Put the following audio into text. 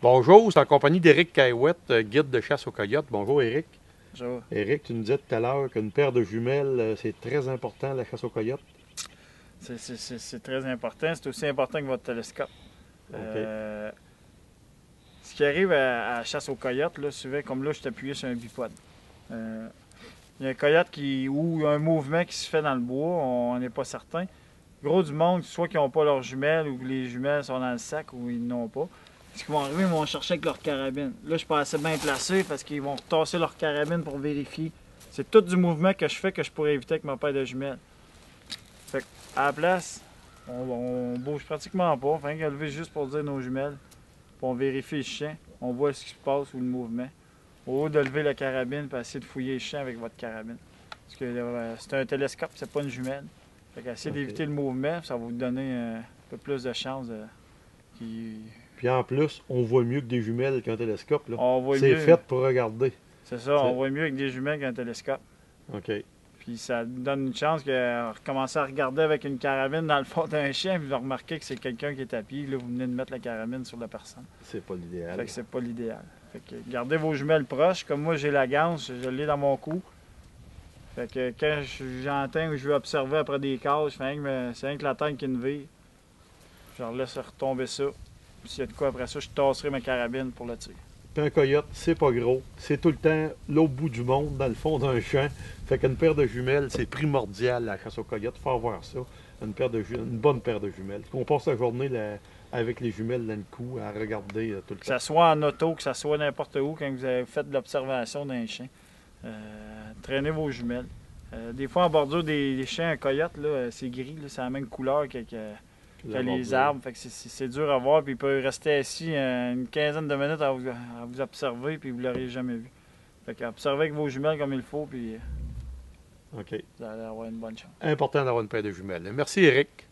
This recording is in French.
Bonjour, c'est en compagnie d'Éric Caillouette, guide de chasse aux coyotes. Bonjour Éric. Bonjour. Éric, tu nous disais tout à l'heure qu'une paire de jumelles, c'est très important la chasse aux coyotes. C'est très important. C'est aussi important que votre télescope. OK. Ce qui arrive à la chasse aux coyotes, là, souvent, comme là, je suis appuyé sur un bipode. Il y a un coyote ou il y a un mouvement qui se fait dans le bois, on n'est pas certain. Gros du monde, soit qu'ils n'ont pas leurs jumelles ou que les jumelles sont dans le sac ou ils n'ont pas. Ce qu'ils vont arriver, ils vont chercher avec leur carabine. Là, je suis pas assez bien placé parce qu'ils vont retasser leur carabine pour vérifier. C'est tout du mouvement que je fais que je pourrais éviter avec ma paire de jumelles. Fait à la place, on bouge pratiquement pas. Enfin, qu'à lever juste pour dire nos jumelles. Puis on vérifie le champ. On voit ce qui se passe ou le mouvement. Au lieu de lever la carabine et essayer de fouiller le champ avec votre carabine. Parce que c'est un télescope, c'est pas une jumelle. Fait qu'essayer d'éviter le mouvement, ça va vous donner un peu plus de chance de. Puis en plus, on voit mieux que des jumelles qu'un télescope, là. On voit C'est mieux. fait pour regarder. C'est ça, on voit mieux avec des jumelles qu'un télescope. OK. Puis ça donne une chance de recommencer à regarder avec une carabine dans le fond d'un chien, puis de remarquer que c'est quelqu'un qui est à pied. Là, vous venez de mettre la carabine sur la personne. C'est pas l'idéal. Fait que c'est pas l'idéal. Fait que gardez vos jumelles proches. Comme moi, j'ai la ganse, je l'ai dans mon cou. Fait que quand j'entends ou je veux observer après des cases, c'est rien que la tête qui me vire. Je laisse retomber ça. Puis s'il y a de quoi après ça, je tasserai ma carabine pour le tuer. Puis un coyote, c'est pas gros. C'est tout le temps l'autre bout du monde, dans le fond d'un champ. Fait qu'une paire de jumelles, c'est primordial la chasse aux coyotes. Faut avoir ça. Une bonne paire de jumelles. On passe la journée là, avec les jumelles dans le cou à regarder tout le temps. Que ça soit en auto, que ça soit n'importe où, quand vous avez fait de l'observation d'un chien. Traînez vos jumelles. Des fois, en bordure des champs, un coyote, c'est gris, c'est la même couleur que les arbres. Fait que c'est dur à voir. Puis il peut rester assis une quinzaine de minutes à vous observer, puis vous ne l'aurez jamais vu. Fait que observez avec vos jumelles comme il faut, puis OK. vous allez avoir une bonne chance. Important d'avoir une paire de jumelles. Merci Éric.